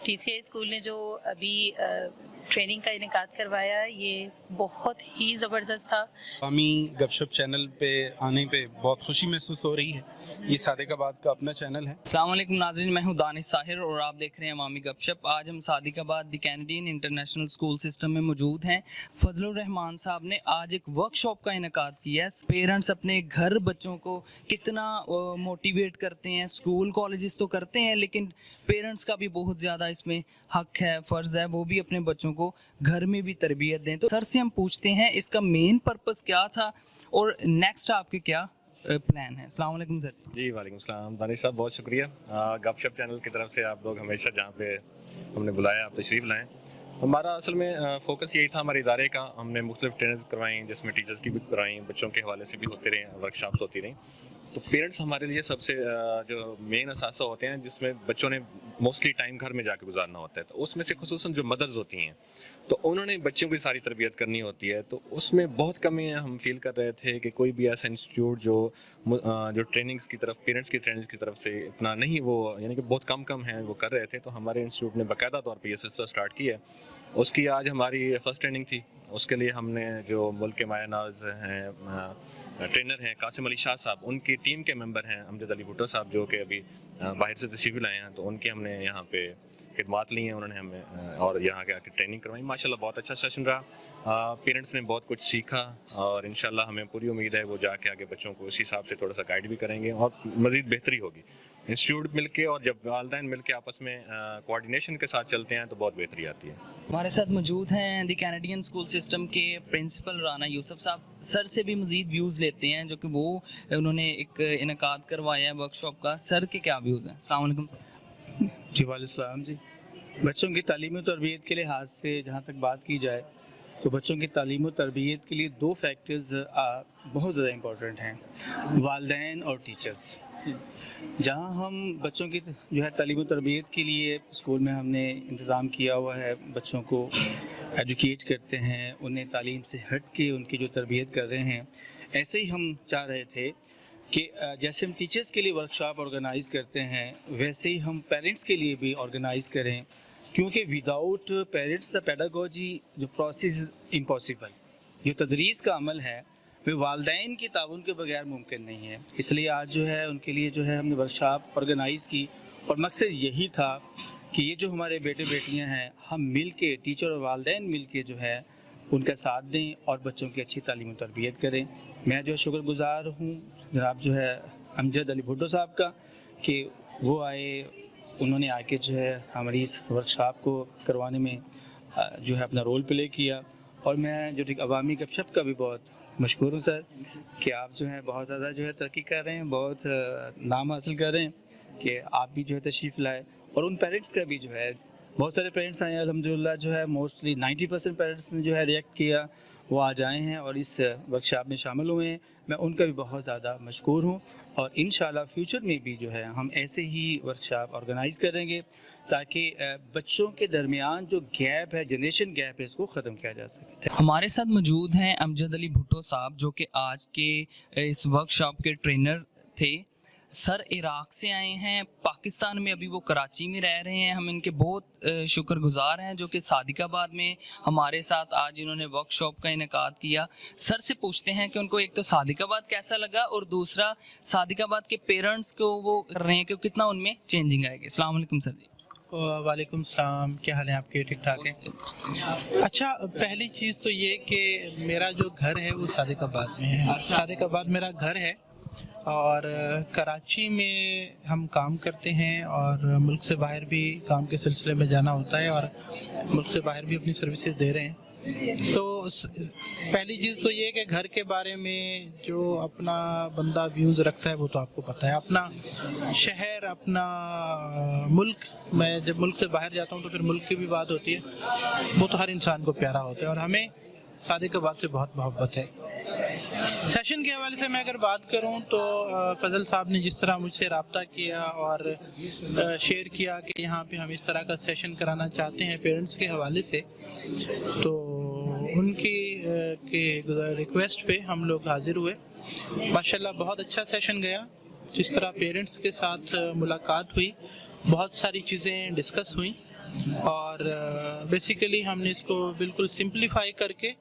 TCI school نے جو ابھی ٹریننگ کا انعقاد کروایا یہ بہت ہی زبردست تھا. عوامی گپ شپ چینل پہ آنے پہ بہت خوشی محسوس ہو رہی ہے. یہ صادق آباد کا اپنا چینل ہے. السلام علیکم ناظرین، میں ہوں دانش ساحر اور آپ دیکھ رہے ہیں عوامی گپ شپ. آج ہم صادق آباد دی کینیڈین انٹرنیشنل اسکول سسٹم میں موجود ہیں. فضل الرحمان صاحب نے آج ایک ورک شاپ کا انعقاد کیا ہے. پیرنٹس اپنے گھر بچوں کو کتنا موٹیویٹ کرتے ہیں، اسکول کالجز تو کرتے ہیں لیکن پیرنٹس کا بھی بہت زیادہ اس میں حق ہے، فرض ہے، وہ بھی اپنے بچوں کو گھر میں بھی تربیت دیں. تو سر سے ہم پوچھتے ہیں اس کا مین پرپس کیا تھا اور نیکسٹ آپ کے کیا پلان ہے. السلام علیکم سر. جی وعلیکم السلام دانش صاحب، بہت شکریہ. گپ شپ چینل کی طرف سے آپ لوگ ہمیشہ جہاں پہ ہم نے بلایا آپ تشریف لائیں. ہمارا اصل میں فوکس یہی تھا ہمارے ادارے کا. ہم نے مختلف ٹریننگز کروائیں جس میں ٹیچرز کی بھی کروائیں، بچوں کے حوالے سے بھی ہوتے رہے، ورک شاپس ہوتی رہیں. تو پیرنٹس ہمارے لیے سب سے جو مین اثاثہ ہوتے ہیں جس میں بچوں نے موسٹلی ٹائم گھر میں جا کے گزارنا ہوتا ہے. تو اس میں سے خصوصاً جو مدرز ہوتی ہیں تو انہوں نے بچوں کی ساری تربیت کرنی ہوتی ہے. تو اس میں بہت کمی ہم فیل کر رہے تھے کہ کوئی بھی ایسا انسٹیٹیوٹ جو ٹریننگز کی طرف، پیرنٹس کی ٹریننگز کی طرف سے اتنا نہیں، وہ یعنی کہ بہت کم ہیں وہ کر رہے تھے. تو ہمارے انسٹیٹیوٹ نے باقاعدہ طور پہ یہ سلسلہ اسٹارٹ کیا ہے. اس کی آج ہماری فرسٹ ٹریننگ تھی. اس کے لیے ہم نے جو ملک کے مایہ ناز ہیں ٹرینر ہیں قاسم علی شاہ صاحب، ان کی ٹیم کے ممبر ہیں امجد علی بھٹو صاحب جو کہ ابھی باہر سے تشریف لائے ہیں. تو ان کی ہم نے یہاں پہ خدمات لی ہیں، انہوں نے ہمیں اور یہاں کے آ کے ٹریننگ کروائی. ماشاءاللہ بہت اچھا سیشن رہا. پیرنٹس نے بہت کچھ سیکھا اور انشاءاللہ ہمیں پوری امید ہے وہ جا کے آگے بچوں کو اسی حساب سے تھوڑا سا گائیڈ بھی کریں گے اور مزید بہتری ہوگی. انسٹیٹیوٹ مل کے اور جب والدین مل کے آپس میں کوآرڈینیشن کے ساتھ چلتے ہیں تو بہت بہتری آتی ہے. ہمارے ساتھ موجود ہیں دی کینیڈین اسکول سسٹم کے پرنسپل رانا یوسف صاحب. سر سے بھی مزید ویوز لیتے ہیں جو کہ انہوں نے ایک انعقاد کروایا ہے ورک شاپ کا. سر کے کیا ویوز ہیں؟ السلام علیکم. جی وعلیکم السلام. جی بچوں کی تعلیم و تربیت کے لحاظ سے جہاں تک بات کی جائے تو بچوں کی تعلیم و تربیت کے لیے دو فیکٹرز بہت زیادہ امپورٹنٹ ہیں، والدین اور ٹیچرز. جہاں ہم بچوں کی جو ہے تعلیم و تربیت کے لیے اسکول میں ہم نے انتظام کیا ہوا ہے، بچوں کو ایجوکیٹ کرتے ہیں، انہیں تعلیم سے ہٹ کے ان کی جو تربیت کر رہے ہیں، ایسے ہی ہم چاہ رہے تھے کہ جیسے ہم ٹیچرز کے لیے ورک شاپ آرگنائز کرتے ہیں ویسے ہی ہم پیرنٹس کے لیے بھی آرگنائز کریں، کیونکہ وداؤٹ پیرنٹس دا پیڈاگوجی جو پروسیس امپاسبل، جو تدریس کا عمل ہے وہ والدین کی تعاون کے بغیر ممکن نہیں ہے. اس لیے آج جو ہے ان کے لیے جو ہے ہم نے ورک شاپ آرگنائز کی اور مقصد یہی تھا کہ یہ جو ہمارے بیٹے بیٹیاں ہیں ہم مل کے، ٹیچر اور والدین مل کے جو ہے ان کا ساتھ دیں اور بچوں کی اچھی تعلیم و تربیت کریں. میں جو شکر گزار ہوں جناب جو ہے امجد علی بھٹو صاحب کا کہ وہ آئے، انہوں نے آ کے جو ہے ہماری اس ورک شاپ کو کروانے میں جو ہے اپنا رول پلے کیا. اور میں جو عوامی گپ شپ کا بھی بہت مشکور ہوں سر کہ آپ جو ہے بہت زیادہ جو ہے ترقی کر رہے ہیں، بہت نام حاصل کر رہے ہیں کہ آپ بھی جو ہے تشریف لائے. اور ان پیرنٹس کا بھی جو ہے بہت سارے پیرنٹس آئے ہیں الحمدللہ، جو ہے موسٹلی 90% پیرنٹس نے جو ہے ریئیکٹ کیا، وہ آج آئے ہیں اور اس ورک شاپ میں شامل ہوئے ہیں. میں ان کا بھی بہت زیادہ مشکور ہوں اور انشاءاللہ فیوچر میں بھی جو ہے ہم ایسے ہی ورک شاپ آرگنائز کریں گے تاکہ بچوں کے درمیان جو گیپ ہے، جنریشن گیپ ہے، اس کو ختم کیا جا سکے. ہمارے ساتھ موجود ہیں امجد علی بھٹو صاحب جو کہ آج کے اس ورک شاپ کے ٹرینر تھے. سر عراق سے آئے ہیں، پاکستان میں ابھی وہ کراچی میں رہ رہے ہیں. ہم ان کے بہت شکر گزار ہیں جو کہ صادق آباد میں ہمارے ساتھ آج انہوں نے ورک شاپ کا انعقاد کیا. سر سے پوچھتے ہیں کہ ان کو ایک تو صادق آباد کیسا لگا اور دوسرا صادق آباد کے پیرنٹس کو وہ کر رہے ہیں کہ کتنا ان میں چینجنگ آئے گی. السلام علیکم سر. جی وعلیکم السلام، کیا حال ہے آپ کے؟ ٹھیک ٹھاک ہیں؟ اچھا، پہلی چیز تو یہ کہ میرا جو گھر ہے وہ صادق آباد میں ہے. صادق آباد میرا گھر ہے اور کراچی میں ہم کام کرتے ہیں اور ملک سے باہر بھی کام کے سلسلے میں جانا ہوتا ہے اور ملک سے باہر بھی اپنی سروسز دے رہے ہیں. تو پہلی چیز تو یہ کہ گھر کے بارے میں جو اپنا بندہ ویوز رکھتا ہے وہ تو آپ کو پتہ ہے. اپنا شہر، اپنا ملک، میں جب ملک سے باہر جاتا ہوں تو پھر ملک کی بھی بات ہوتی ہے، وہ تو ہر انسان کو پیارا ہوتا ہے اور ہمیں صادق آباد سے بہت محبت ہے. سیشن کے حوالے سے میں اگر بات کروں تو فضل صاحب نے جس طرح مجھ سے رابطہ کیا اور شیئر کیا کہ یہاں پہ ہم اس طرح کا سیشن کرانا چاہتے ہیں پیرنٹس کے حوالے سے، تو ان کی ریکویسٹ پہ ہم لوگ حاضر ہوئے. ماشاءاللہ بہت اچھا سیشن گیا जिस तरह पेरेंट्स के साथ मुलाकात हुई, बहुत सारी चीज़ें डिस्कस हुई और बेसिकली हमने इसको बिल्कुल सिंप्लीफाई करके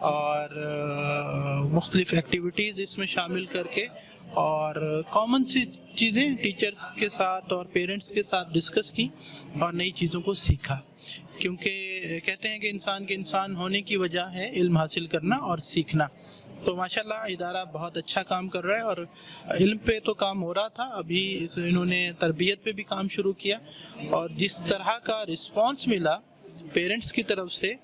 और मुख्तलिफ एक्टिविटीज़ इसमें शामिल करके और कॉमन सी चीज़ें टीचर्स के साथ और पेरेंट्स के साथ डिस्कस की और नई चीज़ों को सीखा, क्योंकि कहते हैं कि इंसान के इंसान होने की वजह है इल्म हासिल करना और सीखना। तो माशाल्लाह इदारा बहुत अच्छा काम कर रहा है और इल्म पे तो काम हो रहा था, अभी इन्होंने तरबियत पे भी काम शुरू किया और जिस तरह का रिस्पांस मिला पेरेंट्स की तरफ से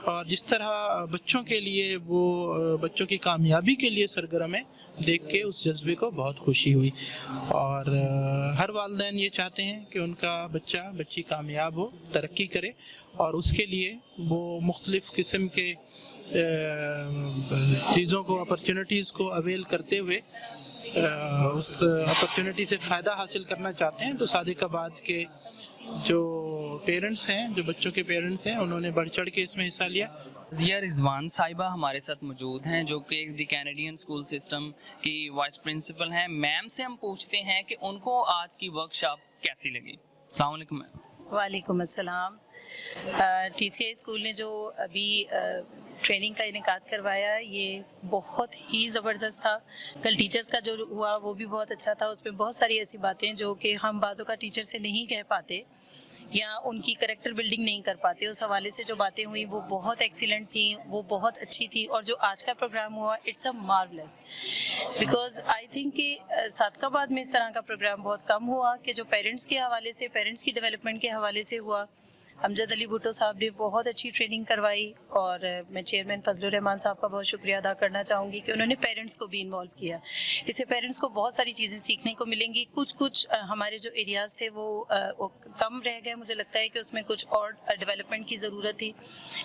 और जिस तरह बच्चों के लिए वो बच्चों की कामयाबी के लिए सरगर्म है, देख के उस जज्बे को बहुत खुशी हुई। और हर वालिदैन ये चाहते हैं कि उनका बच्चा बच्ची कामयाब हो, तरक्की करे और उसके लिए वो मुख्तलिफ़ किस्म के चीज़ों को, अपॉर्चुनिटीज़ को अवेल करते हुए उस अपॉर्चुनिटी से फ़ायदा हासिल करना चाहते हैं। तो सादिकाबाद के जो पेरेंट्स हैं, जो बच्चों के पेरेंट्स हैं, उन्होंने बढ़ चढ़ के इसमें हिस्सा लिया। जिया रिजवान साहिबा हमारे साथ मौजूद हैं, जो कि द कैनेडियन स्कूल सिस्टम की वाइस प्रिंसिपल हैं। मैम से हम पूछते हैं कि उनको आज की वर्कशॉप कैसी लगी। अस्सलाम वालेकुम मैम। वालेकुम अस्सलाम। TCI स्कूल ने जो अभी ट्रेनिंग का इनेकाद करवाया, ये बहुत ही ज़बरदस्त था। कल टीचर्स का जो हुआ वो भी बहुत अच्छा था। उसमें बहुत सारी ऐसी बातें जो कि हम बाज़ों का टीचर से नहीं कह पाते या उनकी करैक्टर बिल्डिंग नहीं कर पाते, उस हवाले से जो बातें हुई वो बहुत एक्सीलेंट थी, वो बहुत अच्छी थी। और जो आज का प्रोग्राम हुआ, it's a marvellous, because I think कि सादकाबाद में इस तरह का प्रोग्राम बहुत कम हुआ कि जो पेरेंट्स के हवाले से, पेरेंट्स की डेवलपमेंट के हवाले से हुआ। अमजद अली भुट्टो साहब ने बहुत अच्छी ट्रेनिंग करवाई और मैं चेयरमैन फजलुर रहमान साहब का बहुत शुक्रिया अदा करना चाहूँगी कि उन्होंने पेरेंट्स को भी इन्वॉल्व किया। इससे पेरेंट्स को बहुत सारी चीज़ें सीखने को मिलेंगी। कुछ हमारे जो एरियाज़ थे वो कम रह गए, मुझे लगता है कि उसमें कुछ और डेवलपमेंट की ज़रूरत थी,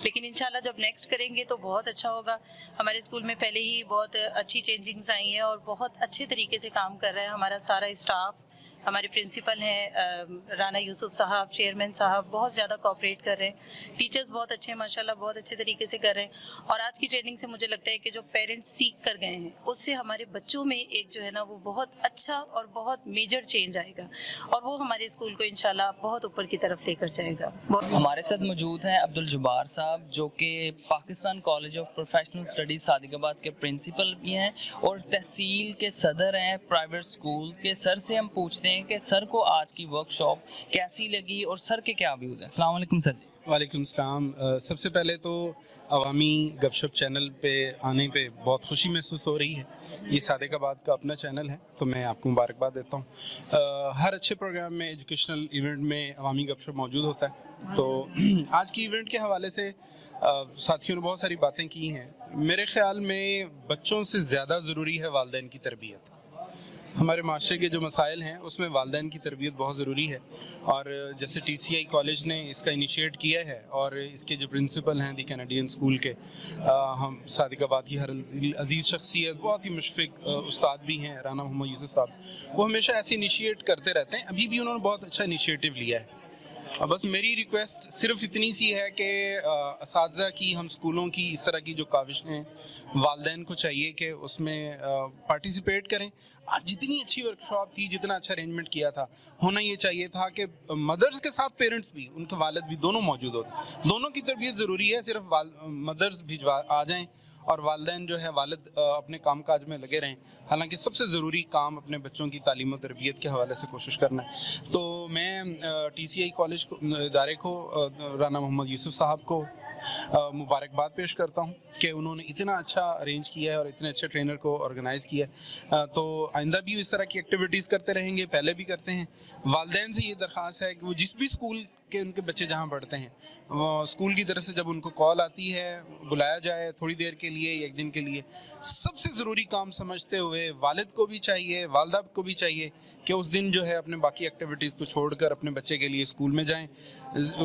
लेकिन इंशाल्लाह जब नेक्स्ट करेंगे तो बहुत अच्छा होगा। हमारे स्कूल में पहले ही बहुत अच्छी चेंजिंग्स आई हैं और बहुत अच्छे तरीके से काम कर रहा है हमारा सारा स्टाफ। हमारे प्रिंसिपल हैं राना यूसुफ साहब, चेयरमैन साहब बहुत ज़्यादा कोऑपरेट कर रहे हैं। टीचर्स बहुत अच्छे हैं माशाल्लाह, बहुत अच्छे तरीके से कर रहे हैं। और आज की ट्रेनिंग से मुझे लगता है कि जो पेरेंट्स सीख कर गए हैं उससे हमारे बच्चों में एक जो है ना वो बहुत अच्छा और बहुत मेजर चेंज आएगा और वो हमारे स्कूल को इंशाल्लाह बहुत ऊपर की तरफ लेकर जाएगा। हमारे साथ मौजूद हैं अब्दुल जब्बार साहब, जो कि Pakistan college of professional studies Sadiqabad के प्रिंसिपल भी हैं और तहसील के सदर हैं प्राइवेट स्कूल के। सर से हम पूछते हैं कि सर को आज की वर्कशॉप कैसी लगी और सर के क्या व्यूज़ हैं। अस्सलाम वालेकुम सर। वालेकुम सलाम। सबसे पहले तो अवामी गपशप चैनल पे आने पे बहुत खुशी महसूस हो रही है। ये सादिकाबाद का अपना चैनल है, तो मैं आपको मुबारकबाद देता हूँ। हर अच्छे प्रोग्राम में, एजुकेशनल इवेंट में अवामी गपशप मौजूद होता है। तो आज की इवेंट के हवाले से साथियों ने बहुत सारी बातें की हैं। मेरे ख़्याल में बच्चों से ज़्यादा ज़रूरी है वालिदैन की तरबियत। हमारे माशरे के जो मसाइल हैं उसमें वालिदैन की तरबियत बहुत ज़रूरी है और जैसे TCI कॉलेज ने इसका इनिशिएट किया है और इसके जो प्रिंसिपल हैं दी कैनेडियन स्कूल के, हम सादिकाबाद की हर अजीज़ शख्सियत, बहुत ही मुशफ़िक उस्ताद भी हैं राना मोहम्मद यूसुफ साहब, वो हमेशा ऐसे इनिशिएट करते रहते हैं। अभी भी उन्होंने बहुत अच्छा इनिशिएटिव लिया है। बस मेरी रिक्वेस्ट सिर्फ इतनी सी है कि असातिज़ा की, हम स्कूलों की इस तरह की जो काविशें, वालिदैन को चाहिए कि उसमें पार्टिसिपेट करें। आज जितनी अच्छी वर्कशॉप थी, जितना अच्छा अरेंजमेंट किया था, होना ये चाहिए था कि मदर्स के साथ पेरेंट्स भी, उनके वालिद भी, दोनों मौजूद होते। दोनों की तरबियत ज़रूरी है, सिर्फ मदर्स भी आ जाएँ और वालिदैन जो है वालिद अपने काम काज में लगे रहें। हालांकि सबसे ज़रूरी काम अपने बच्चों की तालीम और तरबियत के हवाले से कोशिश करना है। तो मैं TCI कॉलेज को, इदारे को, राना मोहम्मद यूसुफ साहब को मुबारकबाद पेश करता हूँ कि उन्होंने इतना अच्छा अरेंज किया है और इतने अच्छे ट्रेनर को ऑर्गेनाइज़ किया है। तो आइंदा भी इस तरह की एक्टिविटीज़ करते रहेंगे, पहले भी करते हैं। वालिदैन से ये दरख्वास्त है कि वो जिस भी स्कूल के उनके बच्चे जहाँ पढ़ते हैं, स्कूल की तरफ से जब उनको कॉल आती है, बुलाया जाए थोड़ी देर के लिए या एक दिन के लिए, सबसे ज़रूरी काम समझते हुए वालिद को भी चाहिए, वालदा को भी चाहिए कि उस दिन जो है अपने बाकी एक्टिविटीज़ को छोड़कर अपने बच्चे के लिए स्कूल में जाएं,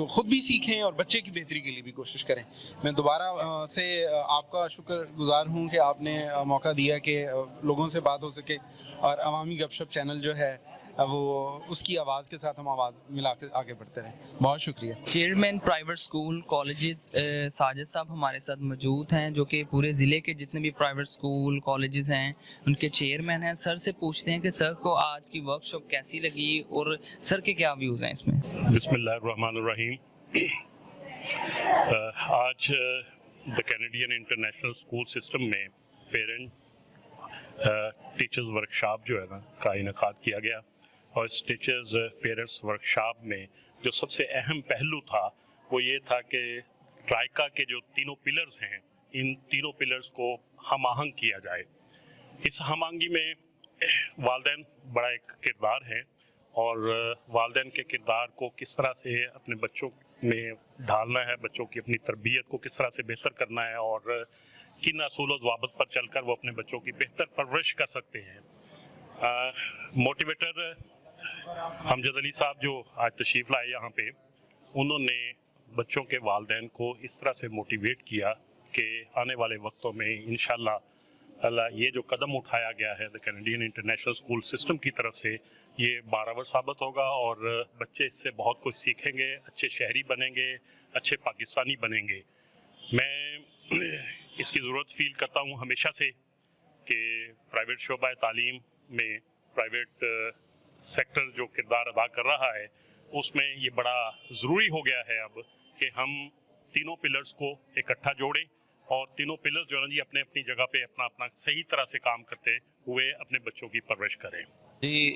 ख़ुद भी सीखें और बच्चे की बेहतरी के लिए भी कोशिश करें। मैं दोबारा से आपका शुक्रगुजार हूँ कि आपने मौका दिया कि लोगों से बात हो सके और अवामी गपशप चैनल जो है वो उसकी आवाज़ के साथ हम आवाज़ मिला के आगे बढ़ते रहें। बहुत शुक्रिया। Chairman private school colleges Sajid साहब हमारे साथ मौजूद हैं, जो कि पूरे ज़िले के जितने भी प्राइवेट स्कूल कॉलेजेस हैं उनके चेयरमैन हैं। सर से पूछते हैं कि सर को आज की वर्कशॉप कैसी लगी और सर के क्या व्यूज़ हैं इसमें। बिस्मिल्लाहिर्रहमानिर्रहीम। आज the Canadian international school system में पेरेंट टीचर्स वर्कशॉप जो है ना का इनेकाद किया गया, और इस टीचर्स पेरेंट्स वर्कशॉप में जो सबसे अहम पहलू था वो ये था कि ट्राइका के जो तीनों पिलर्स हैं, इन तीनों पिलर्स को हम आहंग किया जाए। इस हम आहंगी में वालिदैन बड़ा एक किरदार है, और वालिदैन के किरदार को किस तरह से अपने बच्चों में ढालना है, बच्चों की अपनी तरबियत को किस तरह से बेहतर करना है, और किन असूल व ज़वाबित पर चलकर वो अपने बच्चों की बेहतर परवरिश कर सकते हैं। मोटिवेटर अमजद अली साहब जो आज तशरीफ़ लाए यहाँ पे, उन्होंने बच्चों के वालिदैन को इस तरह से मोटिवेट किया कि आने वाले वक्तों में इंशाअल्लाह अल्लाह ये जो कदम उठाया गया है the Canadian international school system की तरफ से, ये बारावर साबित होगा और बच्चे इससे बहुत कुछ सीखेंगे, अच्छे शहरी बनेंगे, अच्छे पाकिस्तानी बनेंगे। मैं इसकी ज़रूरत फ़ील करता हूँ हमेशा से कि प्राइवेट शोबा तालीम में प्राइवेट सेक्टर जो किरदार अदा कर रहा है उसमें ये बड़ा ज़रूरी हो गया है अब कि हम तीनों पिलर्स को इकट्ठा जोड़ें, और तीनों पिलर्स जो है ना जी अपने अपनी जगह पे अपना अपना सही तरह से काम करते हुए अपने बच्चों की परवरिश करें। जी,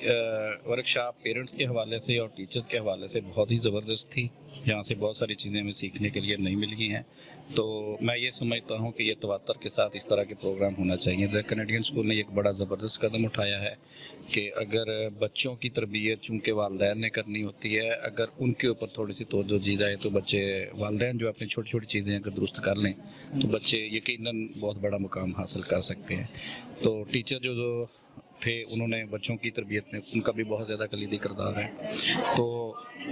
वर्कशॉप पेरेंट्स के हवाले से और टीचर्स के हवाले से बहुत ही ज़बरदस्त थी। यहाँ से बहुत सारी चीज़ें हमें सीखने के लिए नहीं मिली हैं, तो मैं ये समझता हूँ कि ये तवत्तर के साथ इस तरह के प्रोग्राम होना चाहिए। द कैनेडियन स्कूल ने एक बड़ा ज़बरदस्त कदम उठाया है कि अगर बच्चों की तरबियत चूँकि वालिदैन ने करनी होती है, अगर उनके ऊपर थोड़ी सी तवज्जो दी जाए तो बच्चे वालिदैन जो अपनी छोटी छोटी चीज़ें अगर दुरुस्त कर लें तो बच्चे यकीनन बहुत बड़ा मुकाम हासिल कर सकते हैं। तो टीचर जो थे उन्होंने बच्चों की तरबियत में उनका भी बहुत ज़्यादा कलीदी किरदार है, तो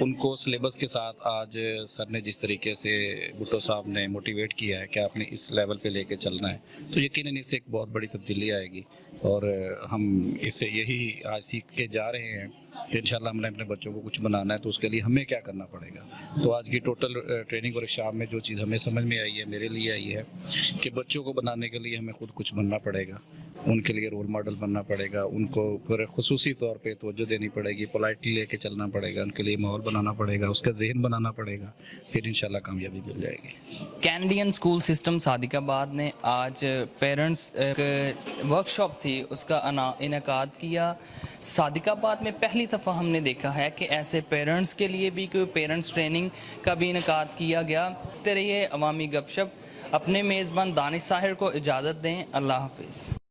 उनको सिलेबस के साथ आज सर ने जिस तरीके से भुट्टो साहब ने मोटिवेट किया है कि आपने इस लेवल पे लेके चलना है, तो यकीनन इससे एक बहुत बड़ी तब्दीली आएगी, और हम इससे यही आज सीख के जा रहे हैं कि इंशाल्लाह हमने अपने बच्चों को कुछ बनाना है तो उसके लिए हमें क्या करना पड़ेगा। तो आज की टोटल ट्रेनिंग वर्कशॉप में जो चीज़ हमें समझ में आई है, मेरे लिए आई है कि बच्चों को बनाने के लिए हमें खुद कुछ बनना पड़ेगा, उनके लिए रोल मॉडल बनना पड़ेगा, उनको फिर खुसूसी तौर पे तवज्जो देनी पड़ेगी, पोलाइटली लेके चलना पड़ेगा, उनके लिए माहौल बनाना पड़ेगा, उसका जहन बनाना पड़ेगा, फिर इंशाल्लाह कामयाबी मिल जाएगी। कैनेडियन स्कूल सिस्टम सादिकाबाद ने आज पेरेंट्स वर्कशॉप थी उसका इनेकाद किया। सादिकाबाद में पहली दफ़ा हमने देखा है कि ऐसे पेरेंट्स के लिए भी कोई पेरेंट्स ट्रेनिंग का भी इनेकाद किया गया। तेरे ये अवामी गपशप अपने मेज़बान दानिश साहिर को इजाज़त दें। अल्लाह हाफिज़।